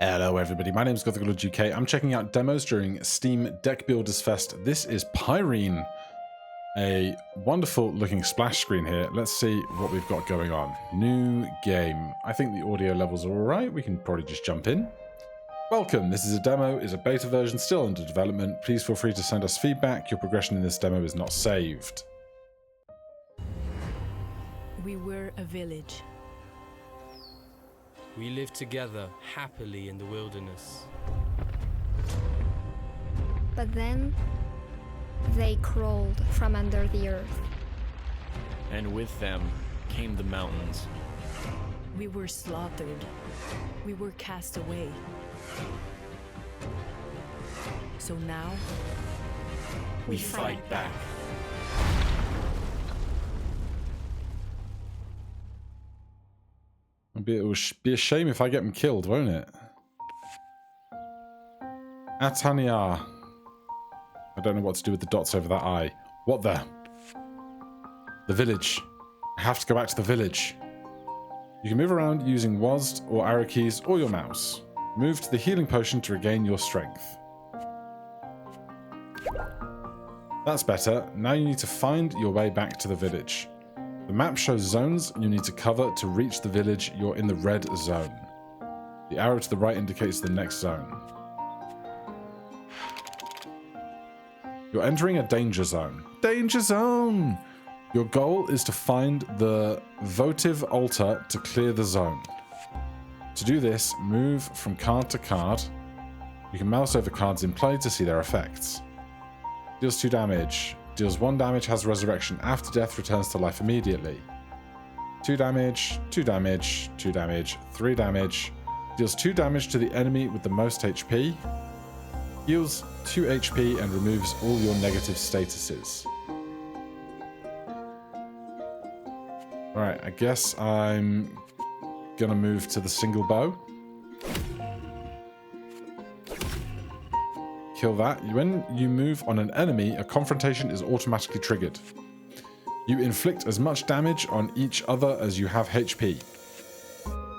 Hello everybody, my name is Gothic UK. I'm checking out demos during Steam Deck Builders Fest. This is Pyrene, a wonderful looking splash screen here. Let's see what we've got going on. New game. I think the audio levels are alright, we can probably just jump in. Welcome, this is a demo, it's a beta version still under development. Please feel free to send us feedback. Your progression in this demo is not saved. We were a village. We lived together happily in the wilderness. But then, they crawled from under the earth. And with them came the mountains. We were slaughtered. We were cast away. So now, We fight back. It will be a shame if I get them killed, won't it? Atania. I don't know what to do with the dots over that eye. What the? The village. I have to go back to the village. You can move around using WASD or arrow keys or your mouse. Move to the healing potion to regain your strength. That's better. Now you need to find your way back to the village. The map shows zones you need to cover to reach the village. You're in the red zone. The arrow to the right indicates the next zone. You're entering a danger zone. Danger zone! Your goal is to find the votive altar to clear the zone. To do this, move from card to card. You can mouse over cards in play to see their effects. Deals 2 damage. Deals 1 damage, has resurrection after death, returns to life immediately. 2 damage, 2 damage, 2 damage, 3 damage. Deals 2 damage to the enemy with the most HP. Heals 2 HP and removes all your negative statuses. Alright, I guess I'm gonna move to the single bow. Kill that. When you move on an enemy, a confrontation is automatically triggered. You inflict as much damage on each other as you have HP.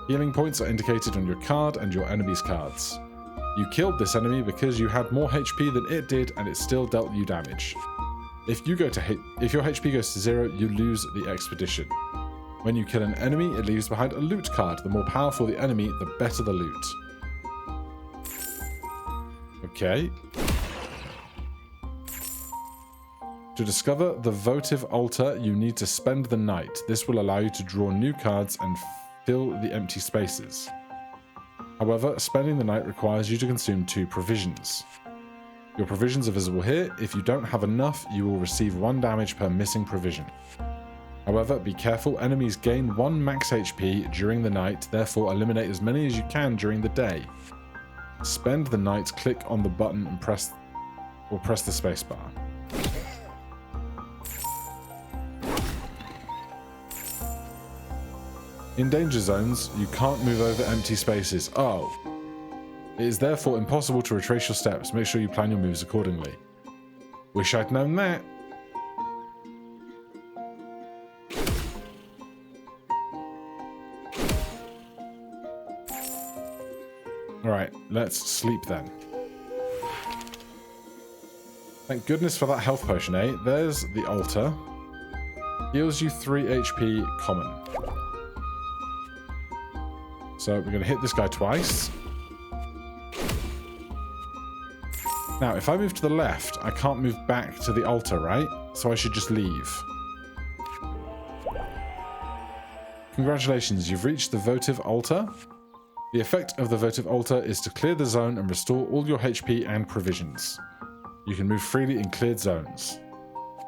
Healing points are indicated on your card and your enemy's cards. You killed this enemy because you had more HP than it did and it still dealt you damage. If your HP goes to 0, you lose the expedition. When you kill an enemy, it leaves behind a loot card. The more powerful the enemy, the better the loot. Okay. To discover the votive altar, you need to spend the night. This will allow you to draw new cards and fill the empty spaces. However, spending the night requires you to consume 2 provisions. Your provisions are visible here. If you don't have enough, you will receive 1 damage per missing provision. However, be careful, enemies gain 1 max HP during the night, therefore eliminate as many as you can during the day. Spend the night, click on the button and press the spacebar. In danger zones, you can't move over empty spaces. Oh. It is therefore impossible to retrace your steps. Make sure you plan your moves accordingly. Wish I'd known that. Alright, let's sleep then. Thank goodness for that health potion, eh? There's the altar. Heals you 3 HP common. So we're going to hit this guy twice. Now, if I move to the left, I can't move back to the altar, right? So I should just leave. Congratulations, you've reached the votive altar. The effect of the votive altar is to clear the zone and restore all your HP and provisions. You can move freely in cleared zones.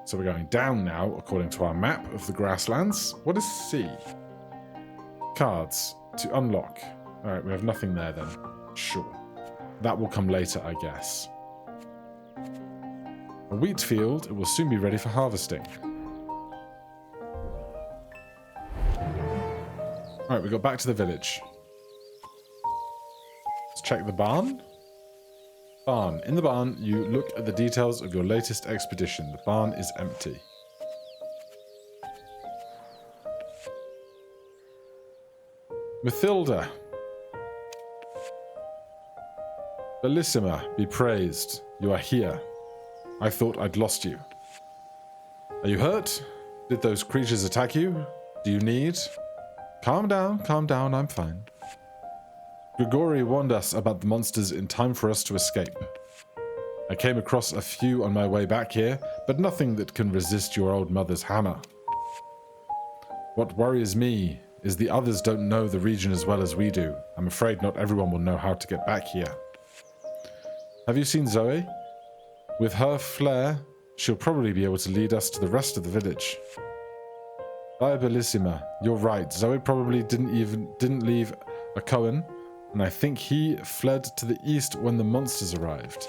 So we're going down now, according to our map of the grasslands. What is C? Cards. To unlock. Alright, we have nothing there then. Sure. That will come later, I guess. A wheat field. It will soon be ready for harvesting. Alright, we got back to the village. Let's check the barn. Barn. In the barn, you look at the details of your latest expedition. The barn is empty. Mathilda. Bellissima, be praised. You are here. I thought I'd lost you. Are you hurt? Did those creatures attack you? Do you need? Calm down, I'm fine. Grigori warned us about the monsters in time for us to escape. I came across a few on my way back here, but nothing that can resist your old mother's hammer. What worries me is the others don't know the region as well as we do. I'm afraid not everyone will know how to get back here. Have you seen Zoe? With her flair, she'll probably be able to lead us to the rest of the village. Bye, Bellissima. You're right. Zoe probably didn't leave a Cohen, and I think he fled to the east when the monsters arrived.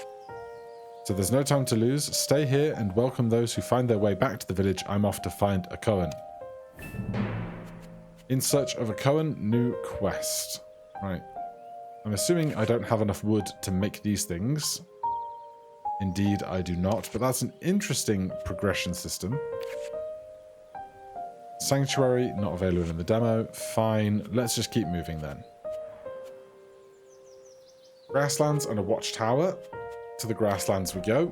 So there's no time to lose. Stay here and welcome those who find their way back to the village. I'm off to find a Cohen. In search of a Cohen, new quest. Right. I'm assuming I don't have enough wood to make these things. Indeed, I do not, but that's an interesting progression system. Sanctuary, not available in the demo. Fine, let's just keep moving then. Grasslands and a watchtower. To the grasslands we go.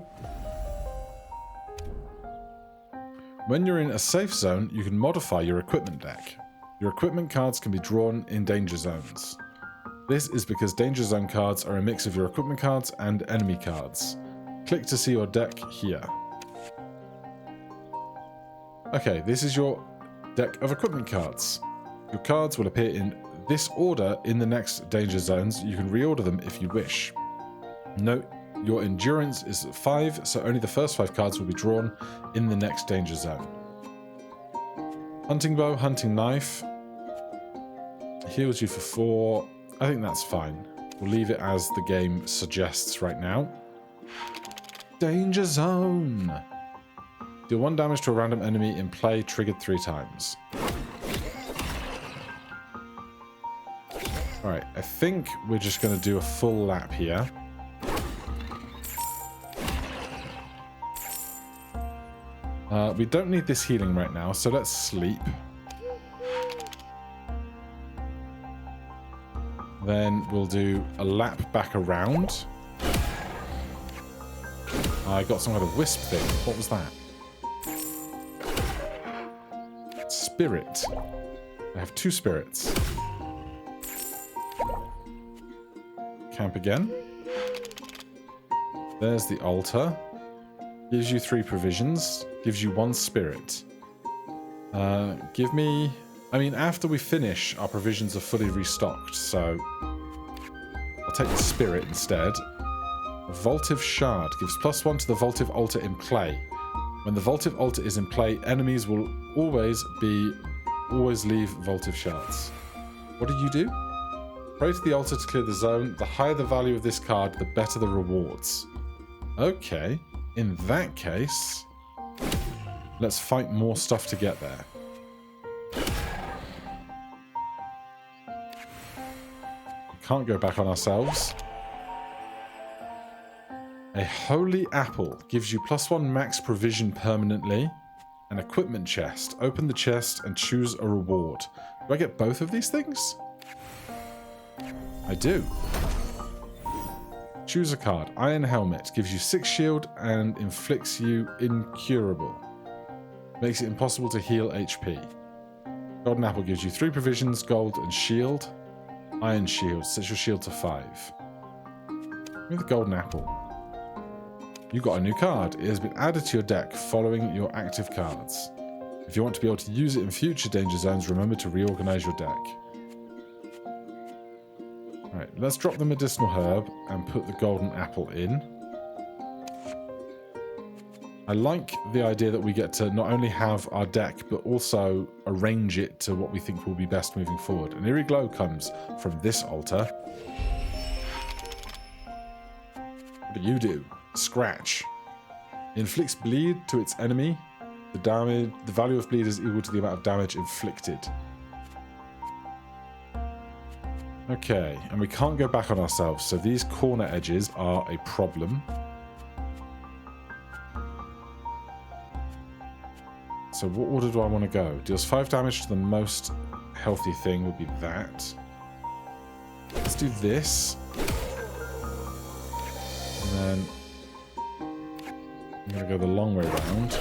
When you're in a safe zone, you can modify your equipment deck. Your equipment cards can be drawn in danger zones. This is because danger zone cards are a mix of your equipment cards and enemy cards. Click to see your deck here. Okay, this is your deck of equipment cards. Your cards will appear in this order in the next danger zones. You can reorder them if you wish. Note, your endurance is 5, so only the first 5 cards will be drawn in the next danger zone. Hunting bow, hunting knife. Heals you for 4. I think that's fine. We'll leave it as the game suggests right now. Danger zone. Deal 1 damage to a random enemy in play, triggered 3 times. Alright, I think we're just going to do a full lap here. We don't need this healing right now, so let's sleep. Then we'll do a lap back around. I got some kind of wisp thing. What was that? Spirit. I have 2 spirits. Camp again. There's the altar. Gives you 3 provisions. Gives you 1 spirit. Give me... I mean, after we finish, our provisions are fully restocked, so... I'll take the spirit instead. A votive shard gives +1 to the votive altar in play. When the votive altar is in play, enemies will always leave votive shards. What do? Pray to the altar to clear the zone. The higher the value of this card, the better the rewards. Okay. In that case, let's fight more stuff to get there. We can't go back on ourselves. A holy apple gives you +1 max provision permanently. An equipment chest. Open the chest and choose a reward. Do I get both of these things? I do. Choose a card. Iron Helmet gives you 6 shield and inflicts you incurable. Makes it impossible to heal HP. Golden Apple gives you 3 provisions, gold and shield. Iron Shield sets your shield to 5. Give me the Golden Apple. You got a new card. It has been added to your deck following your active cards. If you want to be able to use it in future danger zones, remember to reorganize your deck. Alright, let's drop the medicinal herb and put the golden apple in. I like the idea that we get to not only have our deck, but also arrange it to what we think will be best moving forward. An eerie glow comes from this altar. What do? Scratch. Inflicts bleed to its enemy. The value of bleed is equal to the amount of damage inflicted. Okay, and we can't go back on ourselves, so these corner edges are a problem. So what order do I want to go? Deals 5 damage to the most healthy thing would be that. Let's do this. And then I'm going to go the long way round.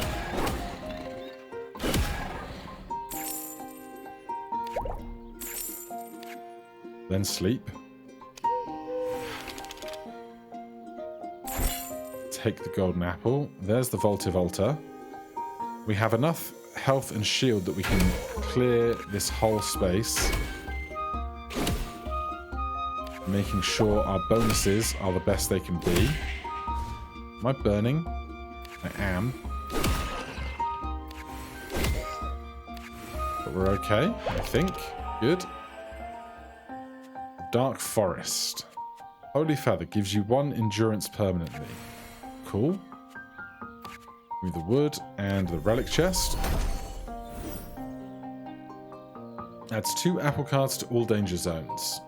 Then sleep. Take the golden apple. There's the votive altar. We have enough health and shield that we can clear this whole space. Making sure our bonuses are the best they can be. Am I burning? I am. But we're okay, I think. Good. Dark Forest. Holy Feather gives you 1 endurance permanently. Cool. Give me the wood and the relic chest. Adds 2 apple cards to all danger zones.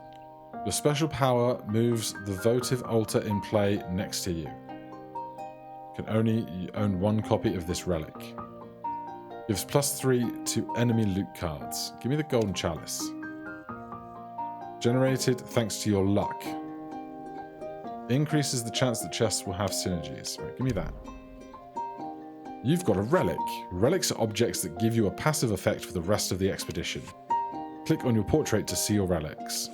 Your special power moves the votive altar in play next to you. You can only own 1 copy of this relic. Gives +3 to enemy loot cards. Give me the golden chalice. Generated thanks to your luck. Increases the chance that chests will have synergies. Right, give me that. You've got a relic. Relics are objects that give you a passive effect for the rest of the expedition. Click on your portrait to see your relics.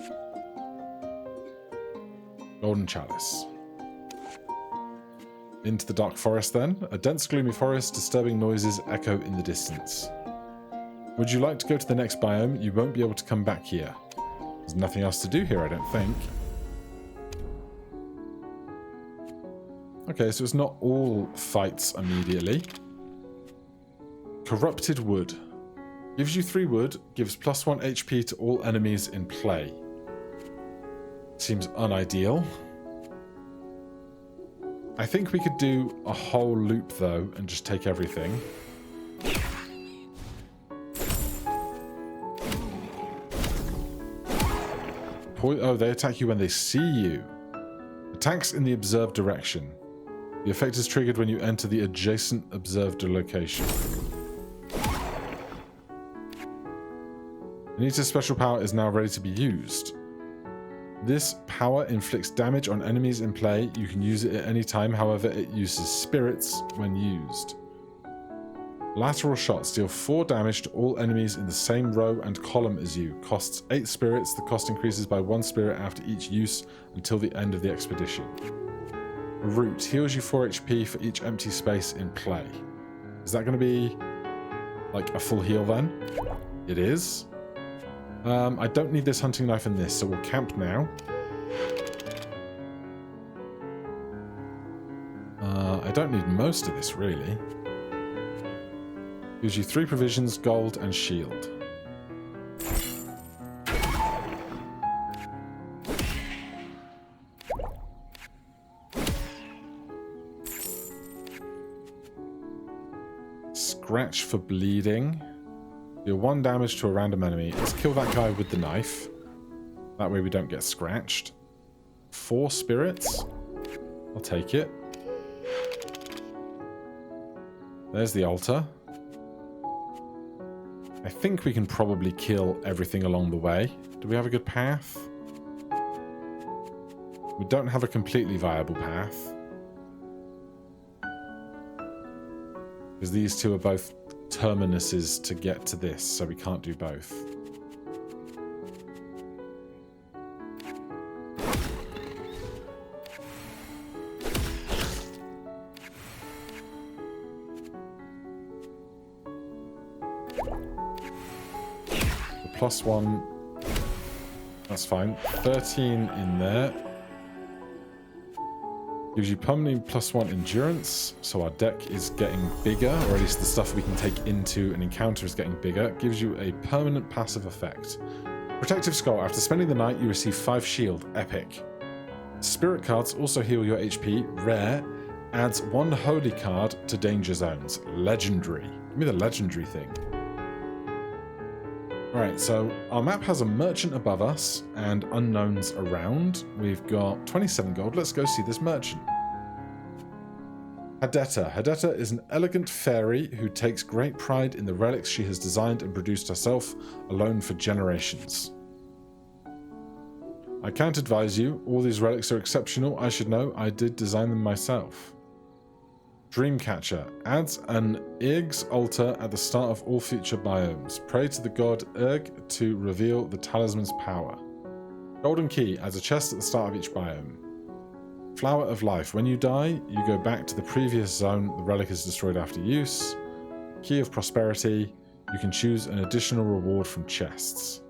Golden chalice. Into the dark forest then. A dense gloomy forest, disturbing noises echo in the distance. Would you like to go to the next biome? You won't be able to come back here. There's nothing else to do here, I don't think. Okay, so it's not all fights immediately. Corrupted wood. Gives you 3 wood, gives +1 HP to all enemies in play. Seems unideal. I think we could do a whole loop though and just take everything. Oh, they attack you when they see you. Attacks in the observed direction. The effect is triggered when you enter the adjacent observed location. Anita's special power is now ready to be used. This power inflicts damage on enemies in play. You can use it at any time, however, it uses spirits when used. Lateral shots deal 4 damage to all enemies in the same row and column as you. Costs 8 spirits. The cost increases by 1 spirit after each use until the end of the expedition. Root heals you 4 HP for each empty space in play. Is that going to be like a full heal then? It is. I don't need this hunting knife in this, so we'll camp now. I don't need most of this, really. Gives you 3 provisions, gold, and shield. Scratch for bleeding. Deal 1 damage to a random enemy. Let's kill that guy with the knife. That way we don't get scratched. 4 spirits. I'll take it. There's the altar. I think we can probably kill everything along the way. Do we have a good path? We don't have a completely viable path. Because these 2 are both terminuses to get to this, so we can't do both. The +1, that's fine. 13 in there. Gives you permanently +1 endurance, so our deck is getting bigger, or at least the stuff we can take into an encounter is getting bigger. Gives you a permanent passive effect. Protective Skull. After spending the night, you receive 5 shield. Epic. Spirit cards also heal your HP. Rare. Adds 1 holy card to danger zones. Legendary. Give me the legendary thing. Alright, so our map has a merchant above us and unknowns around. We've got 27 gold. Let's go see this merchant. Hadetta. Hadetta is an elegant fairy who takes great pride in the relics she has designed and produced herself alone for generations. I can't advise you. All these relics are exceptional. I should know. I did design them myself. Dreamcatcher. Adds an Irg's altar at the start of all future biomes. Pray to the god Irg to reveal the talisman's power. Golden key. Adds a chest at the start of each biome. Flower of life. When you die, you go back to the previous zone. The relic is destroyed after use. Key of prosperity. You can choose an additional reward from chests.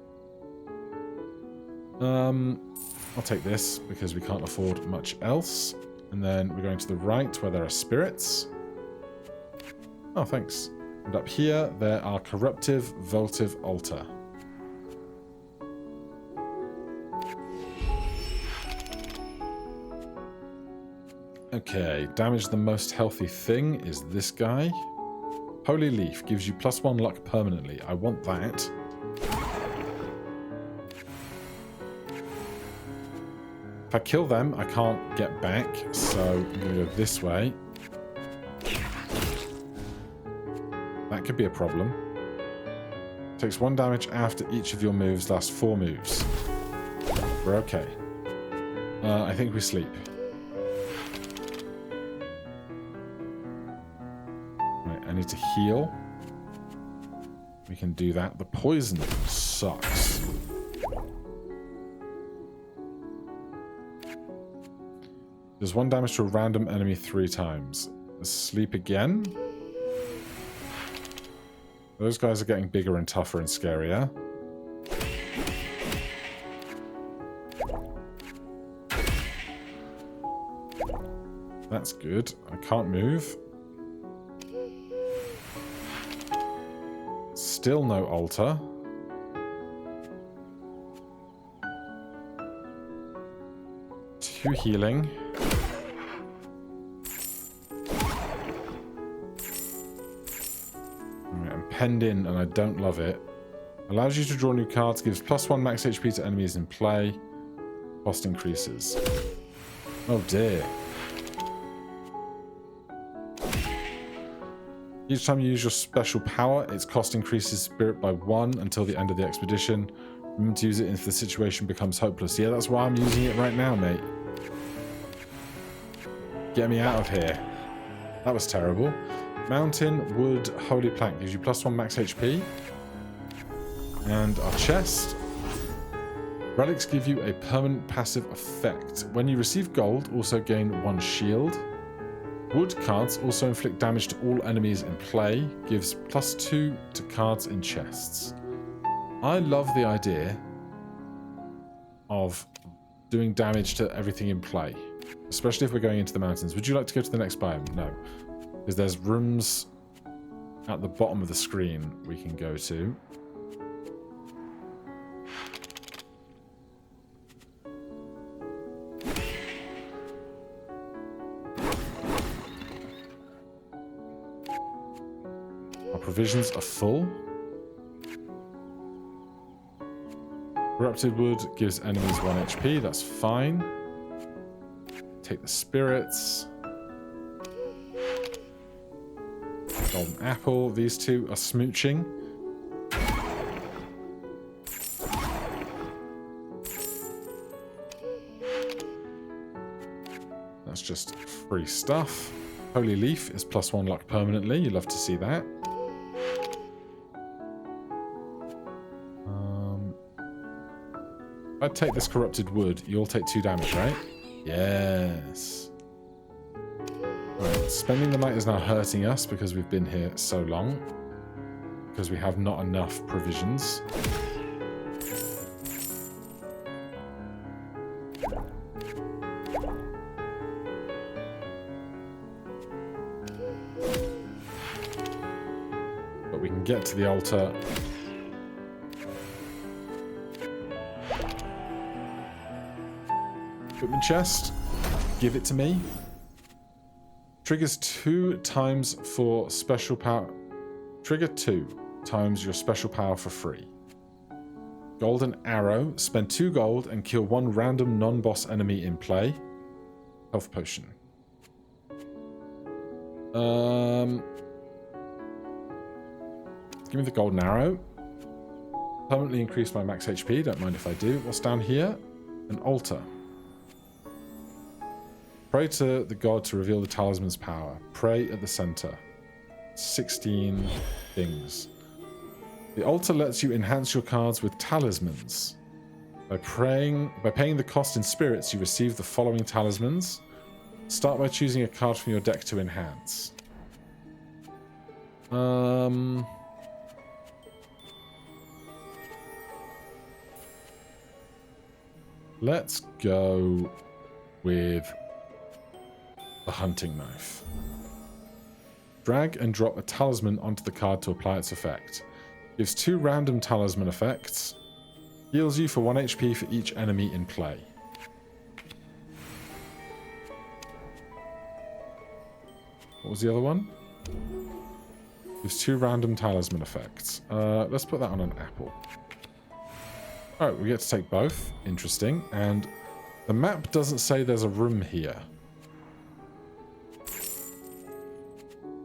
I'll take this because we can't afford much else. And then we're going to the right where there are spirits. Oh, thanks. And up here, there are corruptive, votive altar. Okay, damage the most healthy thing is this guy. Holy Leaf gives you +1 luck permanently. I want that. If I kill them, I can't get back, so I'm going to go this way. That could be a problem. Takes 1 damage after each of your moves, lasts 4 moves. We're okay. I think we sleep. Right, I need to heal. We can do that. The poison sucks. Does 1 damage to a random enemy 3 times. Sleep again. Those guys are getting bigger and tougher and scarier. That's good. I can't move. Still no altar. Two healing. I'm penned in and I don't love it. Allows you to draw new cards, gives +1 max HP to enemies in play. Cost increases. Oh dear. Each time you use your special power, its cost increases spirit by 1 until the end of the expedition. Remember to use it if the situation becomes hopeless. Yeah, that's why I'm using it right now, mate. Get me out of here. That was terrible. Mountain, wood, holy plank gives you +1 max HP. And our chest. Relics give you a permanent passive effect. When you receive gold, also gain 1 shield. Wood cards also inflict damage to all enemies in play. Gives +2 to cards in chests. I love the idea of doing damage to everything in play. Especially if we're going into the mountains. Would you like to go to the next biome? No. Because there's rooms at the bottom of the screen we can go to. Our provisions are full. Corrupted wood gives enemies 1 HP. That's fine. Take the spirits. Golden apple. These two are smooching. That's just free stuff. Holy Leaf is +1 luck permanently. You love to see that. If I take this corrupted wood, you'll take 2 damage, right? Yes. Right, spending the night is now hurting us because we've been here so long. Because we have not enough provisions. But we can get to the altar. Equipment chest. Give it to me. Triggers 2 times for special power. Trigger 2 times your special power for free. Golden arrow. Spend 2 gold and kill 1 random non-boss enemy in play. Health potion. Give me the golden arrow. Permanently increase my max HP. Don't mind if I do. What's down here? An altar. Pray to the god to reveal the talisman's power. Pray at the center. 16 things. The altar lets you enhance your cards with talismans. By paying the cost in spirits, you receive the following talismans. Start by choosing a card from your deck to enhance. Let's go with the hunting knife. Drag and drop a talisman onto the card to apply its effect. Gives 2 random talisman effects. Heals you for 1 HP for each enemy in play. What was the other one? Gives 2 random talisman effects. Let's put that on an apple. Alright, we get to take both. Interesting. And the map doesn't say there's a room here.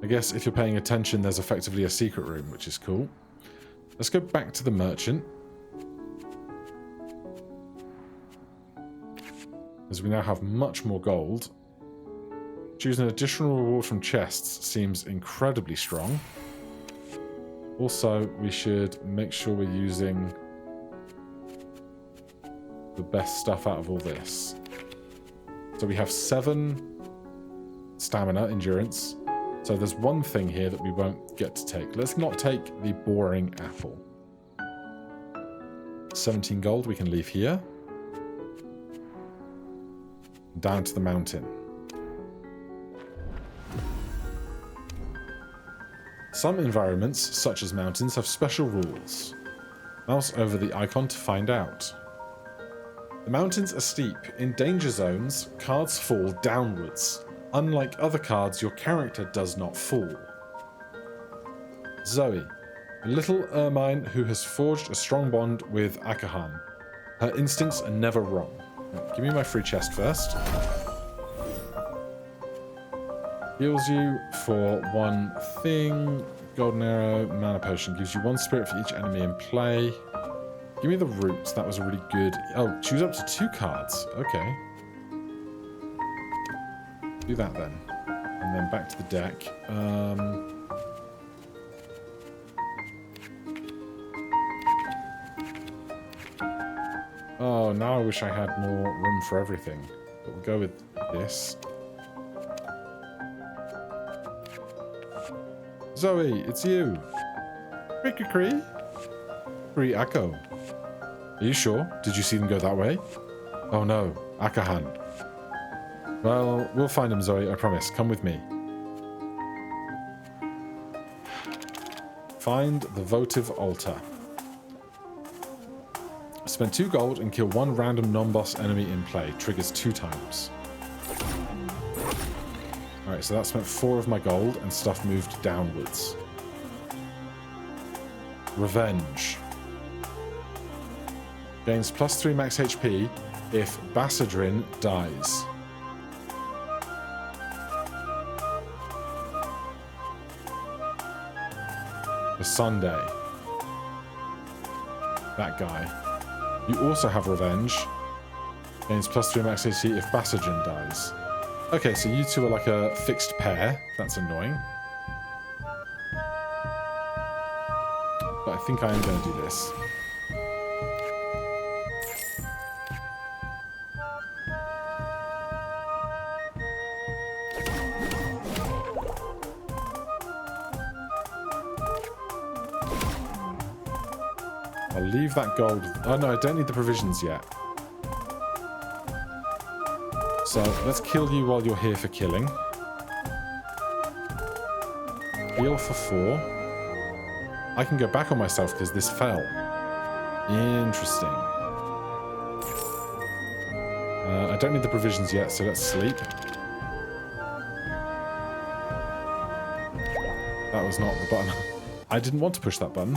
I guess if you're paying attention, there's effectively a secret room, which is cool. Let's go back to the merchant. As we now have much more gold. Choose an additional reward from chests seems incredibly strong. Also, we should make sure we're using the best stuff out of all this. So we have 7 stamina, endurance. So there's one thing here that we won't get to take. Let's not take the boring apple. 17 gold we can leave here. Down to the mountain. Some environments, such as mountains, have special rules. Mouse over the icon to find out. The mountains are steep. In danger zones, cards fall downwards. Unlike other cards, your character does not fall. Zoe, a little ermine who has forged a strong bond with Akahan. Her instincts are never wrong. Right, give me my free chest first. Heals you for 1 thing. Golden arrow, mana potion. Gives you 1 spirit for each enemy in play. Give me the roots. That was a really good... Oh, choose up to 2 cards. Okay. Do that then. And then back to the deck. Oh, now I wish I had more room for everything. But we'll go with this. Zoe, it's you. Cree. Cree Echo. Are you sure? Did you see them go that way? Oh no, Akahan. Well, we'll find him, Zoe, I promise. Come with me. Find the votive altar. Spend 2 gold and kill 1 random non-boss enemy in play. Triggers 2 times. Alright, so that spent 4 of my gold and stuff moved downwards. Revenge. Gains +3 max HP if Basadrin dies. For Sunday. That guy. You also have revenge. Gains +3 max HP if Basadrin dies. Okay, so you two are like a fixed pair. That's annoying. But I think I am going to do this. I'll leave that gold. Oh no, I don't need the provisions yet. So let's kill you while you're here for killing. Heal for 4. I can go back on myself because this fell. Interesting. I don't need the provisions yet, so let's sleep. That was not the button. I didn't want to push that button,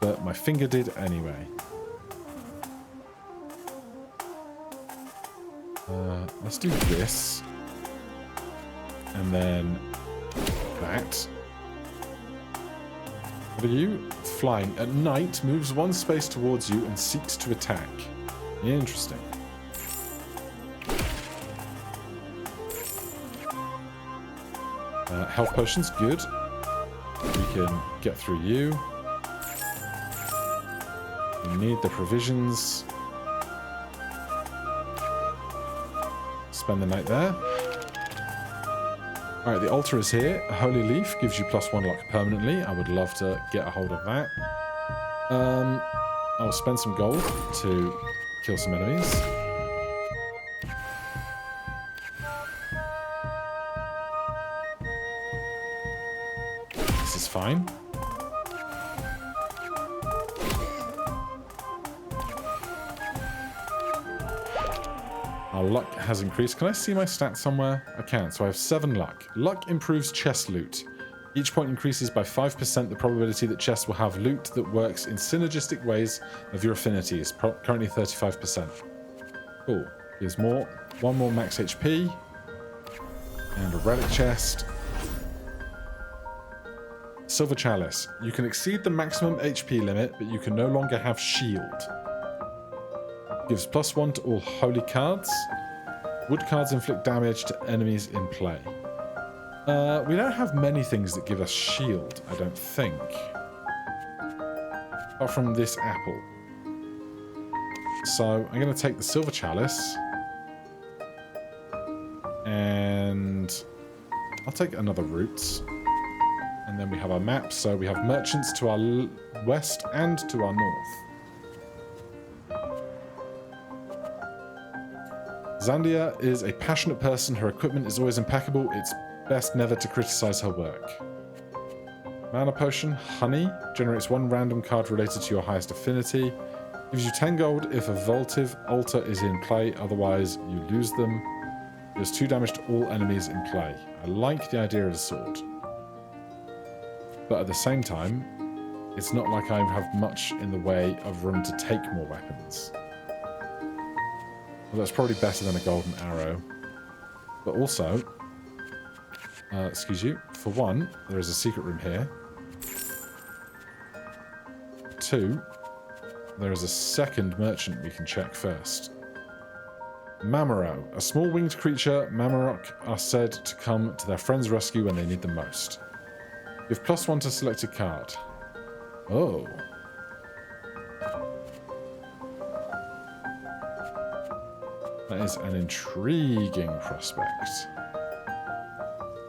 but my finger did anyway. Let's do this. And then that. What are you? Flying. At night, moves 1 space towards you and seeks to attack. Interesting. Health potions, good. We can get through you. We need the provisions. Spend the night there. Alright, the altar is here. A holy leaf gives you +1 luck permanently. I would love to get a hold of that. I'll spend some gold to kill some enemies. This is fine. Our luck has increased. Can I see my stats somewhere? I can. So I have 7 luck. Luck improves chest loot. Each point increases by 5% the probability that chests will have loot that works in synergistic ways of your affinities. Currently 35%. Cool. Here's more. 1 more max HP. And a relic chest. Silver chalice. You can exceed the maximum HP limit, but you can no longer have shield. Gives +1 to all holy cards. Wood cards inflict damage to enemies in play. We don't have many things that give us shield, I don't think. Apart from this apple. So I'm going to take the silver chalice. And I'll take another route. And then we have our map. So we have merchants to our west and to our north. Zandia is a passionate person. Her equipment is always impeccable. It's best never to criticize her work. Mana potion, honey, generates 1 random card related to your highest affinity. Gives you 10 gold if a votive altar is in play, otherwise you lose them. Deals 2 damage to all enemies in play. I like the idea of a sword. But at the same time, it's not like I have much in the way of room to take more weapons. Well, that's probably better than a golden arrow. But also, excuse you, for 1, there is a secret room here. 2, there is a second merchant we can check first. Mamaro. A small winged creature, Mamarok are said to come to their friend's rescue when they need them most. Give +1 to selected card. Oh. That is an intriguing prospect.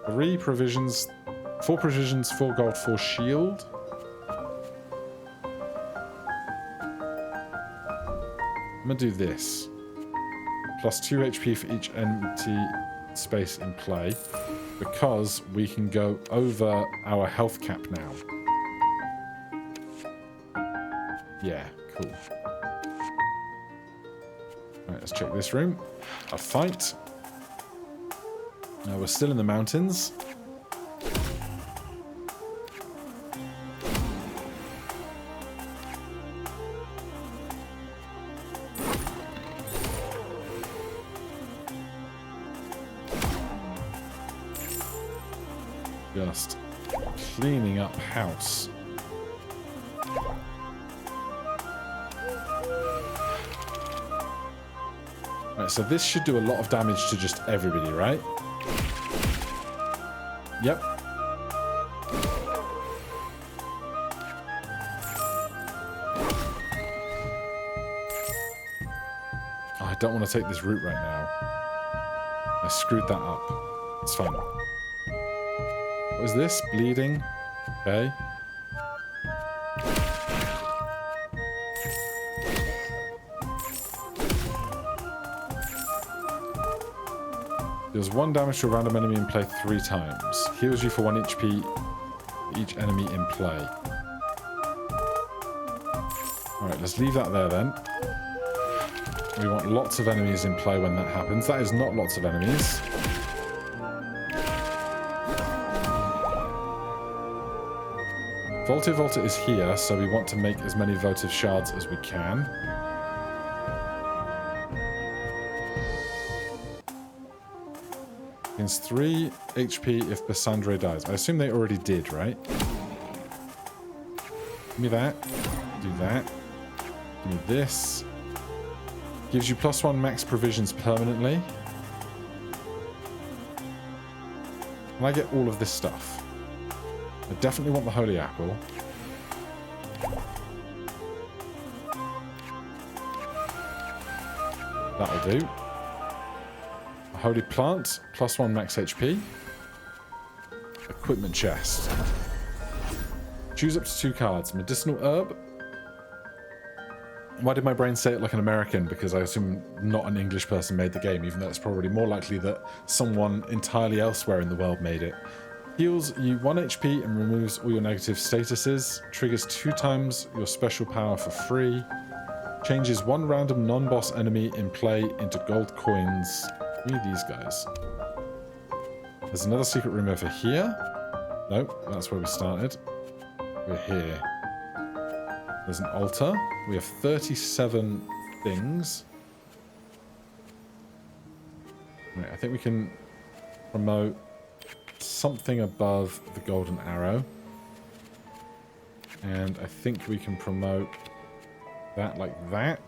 3 provisions, 4 provisions, 4 gold, 4 shield. I'm gonna do this. +2 HP for each empty space in play, because we can go over our health cap now. Yeah, cool. Alright, let's check this room. A fight. Now we're still in the mountains. Just cleaning up house. Right, so this should do a lot of damage to just everybody, right? Yep. Oh, I don't want to take this route right now. I screwed that up. It's fine. What is this? Bleeding. Okay. Deals 1 damage to a random enemy in play 3 times. Heals you for 1 HP each enemy in play. Alright, let's leave that there then. We want lots of enemies in play when that happens. That is not lots of enemies. Votive altar is here, so we want to make as many votive shards as we can. Gains 3 HP if Bassandre dies. I assume they already did, right? Give me that. Do that. Give me this. Gives you +1 max provisions permanently. Can I get all of this stuff? I definitely want the holy apple. That'll do. A holy plant, +1 max HP. Equipment chest. Choose up to 2 cards. Medicinal herb. Why did my brain say it like an American? Because I assume not an English person made the game, even though it's probably more likely that someone entirely elsewhere in the world made it. Heals you 1 HP and removes all your negative statuses. Triggers 2 times your special power for free. Changes 1 random non-boss enemy in play into gold coins. Give me these guys. There's another secret room over here. Nope, that's where we started. We're here. There's an altar. We have 37 things. Right, I think we can promote something above the golden arrow. And I think we can promote that like that.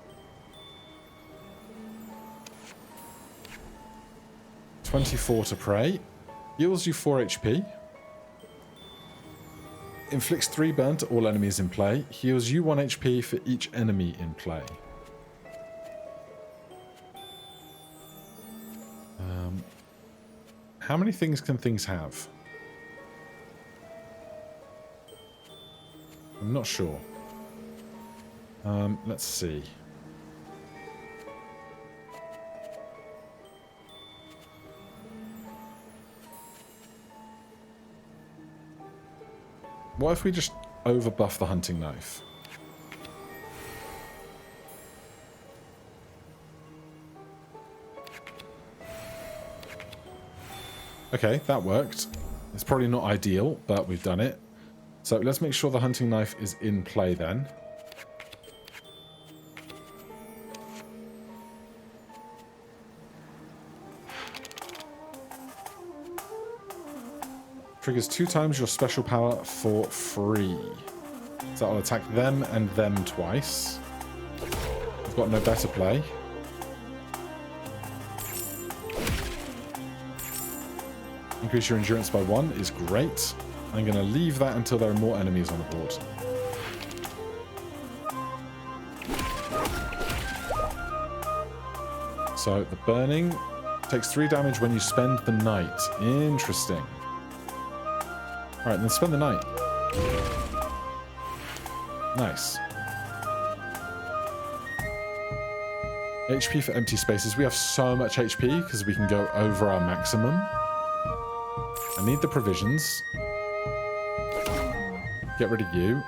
24 to pray. Heals you 4 HP. Inflicts 3 burn to all enemies in play. Heals you 1 HP for each enemy in play. How many things can things have? I'm not sure. Let's see. What if we just overbuff the hunting knife? Okay, that worked. It's probably not ideal, but we've done it. So let's make sure the hunting knife is in play then. Triggers 2 times your special power for free. So that'll attack them and them twice. I've got no better play. Increase your endurance by 1 is great. I'm going to leave that until there are more enemies on the board. So the burning takes 3 damage when you spend the night. Interesting. Alright, then spend the night. Nice. HP for empty spaces. We have so much HP because we can go over our maximum. I need the provisions. Get rid of you.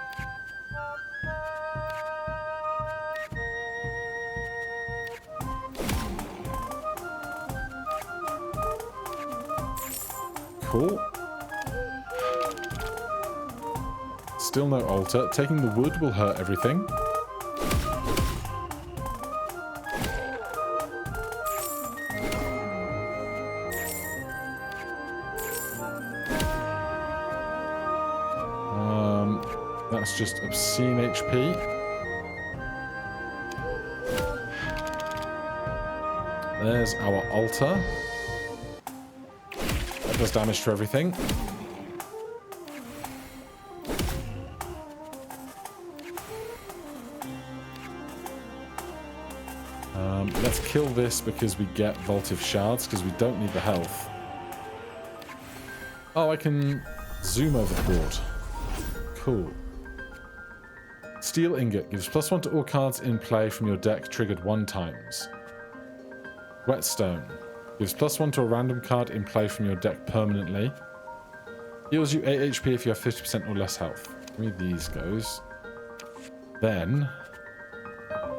Cool. Still no altar. Taking the wood will hurt everything. That's just obscene HP. There's our altar. That does damage to everything. Let's kill this because we get Vaultive Shards, because we don't need the health. Oh, I can zoom over the board. Cool. Steel Ingot gives +1 to all cards in play from your deck triggered 1 times. Whetstone gives +1 to a random card in play from your deck permanently. Heals you 8 HP if you have 50% or less health. Give me these goes. Then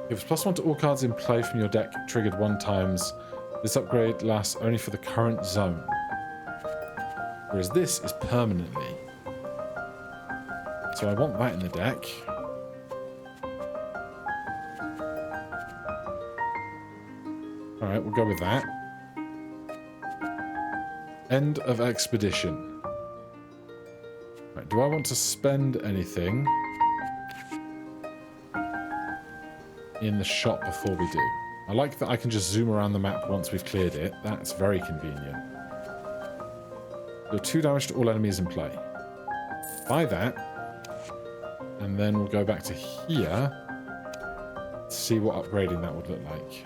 gives +1 to all cards in play from your deck triggered 1 times. This upgrade lasts only for the current zone. Whereas this is permanently. So I want that in the deck. Alright, we'll go with that. End of expedition. Right, do I want to spend anything in the shop before we do? I like that I can just zoom around the map once we've cleared it. That's very convenient. Deal 2 damage to all enemies in play. Buy that. And then we'll go back to here. See what upgrading that would look like.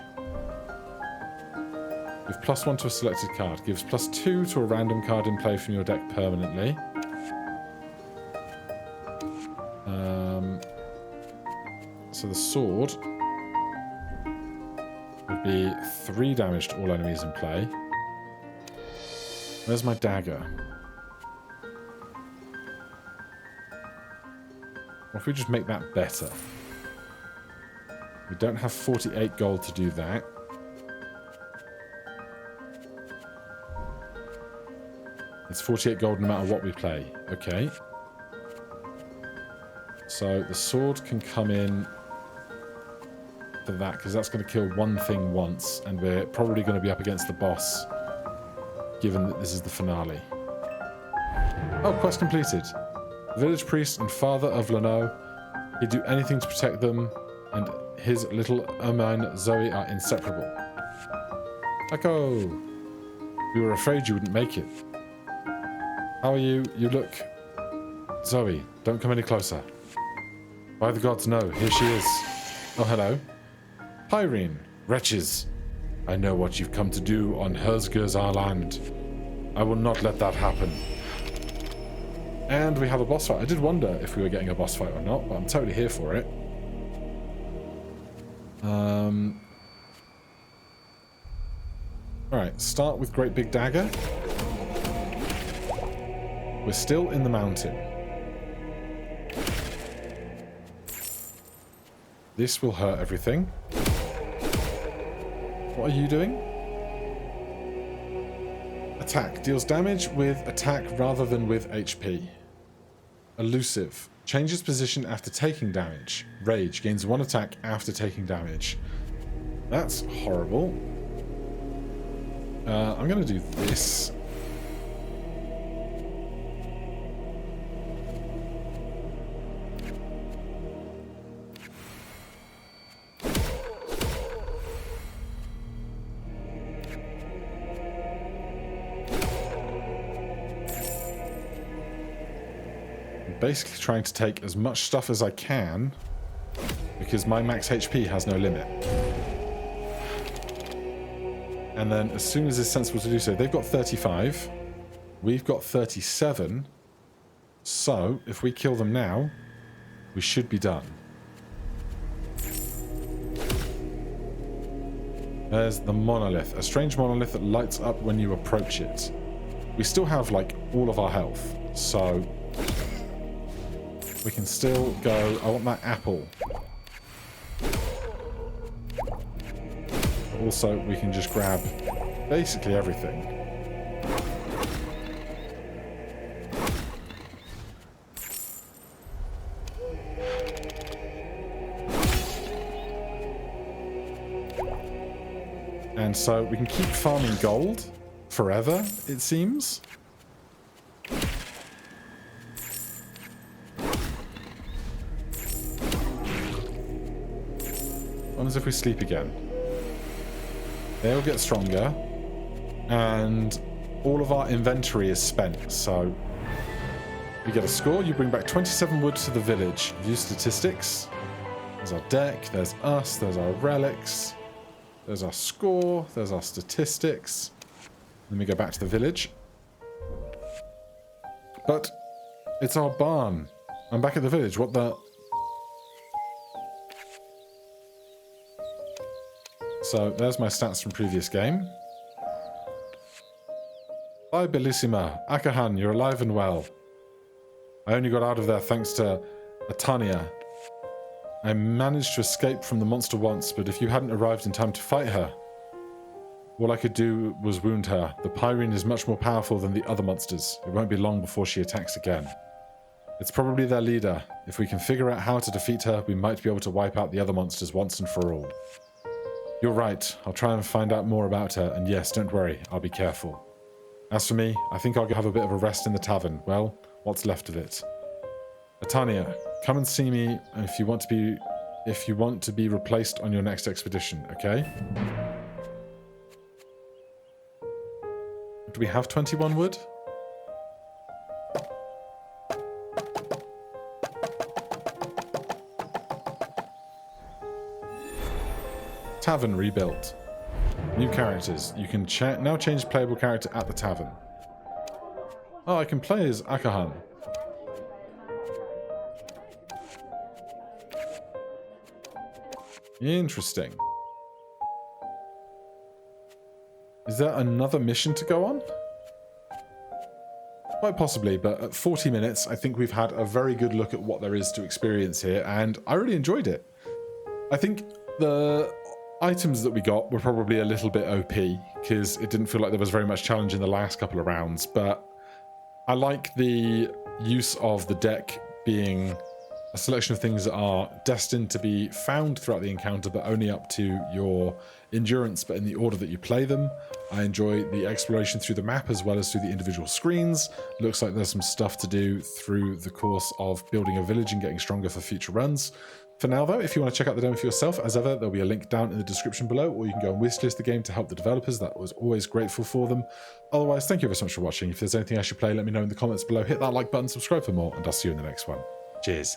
Give +1 to a selected card. Gives +2 to a random card in play from your deck permanently. So the sword would be 3 damage to all enemies in play. Where's my dagger? What if we just make that better? We don't have 48 gold to do that. It's 48 gold no matter what we play. Okay. So the sword can come in for that, because that's going to kill one thing once, and we're probably going to be up against the boss, given that this is the finale. Oh, quest completed. Village priest and father of Lano. He'd do anything to protect them, and his little ermine Zoe are inseparable. Echo! We were afraid you wouldn't make it. How are you? You look... Zoe, don't come any closer. By the gods, no. Here she is. Oh, hello. Pyrene, wretches. I know what you've come to do on Herzger's our land. I will not let that happen. And we have a boss fight. I did wonder if we were getting a boss fight or not, but I'm totally here for it. Alright, start with Great Big Dagger. We're still in the mountain. This will hurt everything. What are you doing? Attack. Deals damage with attack rather than with HP. Elusive. Changes position after taking damage. Rage. Gains 1 attack after taking damage. That's horrible. I'm going to do this. Basically trying to take as much stuff as I can, because my max HP has no limit. And then as soon as it's sensible to do so, they've got 35, we've got 37, so if we kill them now, we should be done. There's the monolith, a strange monolith that lights up when you approach it. We still have like all of our health, so we can still go. I want that apple. Also, we can just grab basically everything. And so we can keep farming gold forever, it seems. What if we sleep again? They'll get stronger, and all of our inventory is spent, so we get a score. You bring back 27 wood to the village. View statistics. There's our deck, there's us, there's our relics, there's our score, there's our statistics. Then we go back to the village. But it's our barn. I'm back at the village. What the... So, there's my stats from previous game. Bye, Bellissima. Akahan, you're alive and well. I only got out of there thanks to Atania. I managed to escape from the monster once, but if you hadn't arrived in time to fight her, all I could do was wound her. The Pyrene is much more powerful than the other monsters. It won't be long before she attacks again. It's probably their leader. If we can figure out how to defeat her, we might be able to wipe out the other monsters once and for all. You're right. I'll try and find out more about her, and yes, don't worry, I'll be careful. As for me, I think I'll have a bit of a rest in the tavern. Well, what's left of it. Atania, come and see me if you want to be replaced on your next expedition, okay? Do we have 21 wood? Tavern rebuilt. New characters. You can now change playable character at the tavern. Oh, I can play as Akahan. Interesting. Is there another mission to go on? Quite possibly, but at 40 minutes, I think we've had a very good look at what there is to experience here, and I really enjoyed it. I think the items that we got were probably a little bit OP, because it didn't feel like there was very much challenge in the last couple of rounds, but I like the use of the deck being a selection of things that are destined to be found throughout the encounter, but only up to your endurance, but in the order that you play them. I enjoy the exploration through the map as well as through the individual screens. Looks like there's some stuff to do through the course of building a village and getting stronger for future runs. For now though, if you want to check out the demo for yourself, as ever, there'll be a link down in the description below, or you can go and wishlist the game to help the developers. That was always grateful for them. Otherwise, thank you very much for watching. If there's anything I should play, let me know in the comments below. Hit that like button, subscribe for more, and I'll see you in the next one. Cheers.